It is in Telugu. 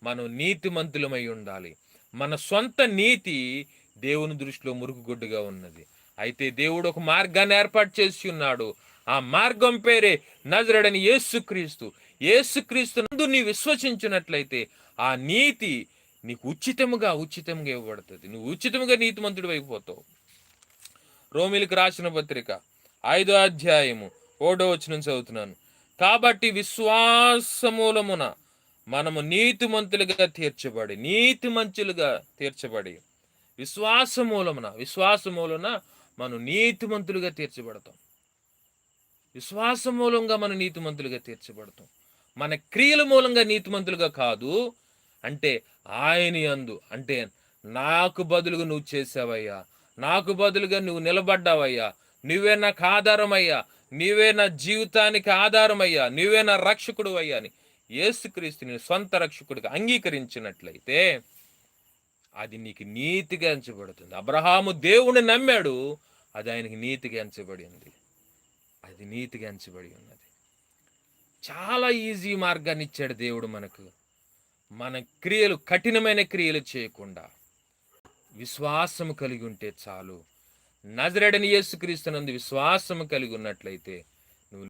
మనం నీతిమంతులమై ఉండాలి. మన సొంత నీతి దేవుని దృష్టిలో మురుగుగొడ్డుగా ఉన్నది. అయితే దేవుడు ఒక మార్గాన్ని ఏర్పాటు చేసి ఉన్నాడు. ఆ మార్గం పేరే నజరేయుడైన యేసుక్రీస్తు. యేసుక్రీస్తు నందు నీ విశ్వసించినట్లయితే ఆ నీతి నీకు ఉచితంగా ఇవ్వబడుతుంది. నువ్వు ఉచితంగా నీతిమంతుడు అయిపోతావు. రోమిలకు రాసిన పత్రిక 5వ అధ్యాయము 1వ వచనం చదువుతున్నాను. కాబట్టి విశ్వాసమూలమున మనము నీతిమంతులుగా తీర్చబడి విశ్వాసమూలమున మనం నీతిమంతులుగా తీర్చబడతాం. విశ్వాసం మూలంగా మనం నీతిమంతులుగా తీర్చబడతాం. మన క్రియల మూలంగా నీతిమంతులుగా కాదు. అంటే ఆయన యందు, అంటే నాకు బదులుగా నువ్వు చేసావయ్యా, నాకు బదులుగా నువ్వు నిలబడ్డావయ్యా, నువ్వే నాకు ఆధారమయ్యా, నీవే నా జీవితానికి ఆధారమయ్యా, నువ్వే నా రక్షకుడు అయ్యా అని యేసుక్రీస్తుని సొంత రక్షకుడిగా అంగీకరించినట్లయితే అది నీకు నీతిగా ఎంచబడుతుంది. అబ్రహాము దేవుణ్ణి నమ్మాడు, అది ఆయనకి నీతిగా ఎంచబడింది. అది నీతిగా ఎంచబడి ఉన్నది. చాలా ఈజీ మార్గాన్ని ఇచ్చాడు దేవుడు మనకు. మన క్రియలు, కఠినమైన క్రియలు చేయకుండా విశ్వాసము కలిగి ఉంటే చాలు. నజరేయుడైన యేసుక్రీస్తునందు విశ్వాసము కలిగి ఉన్నట్లయితే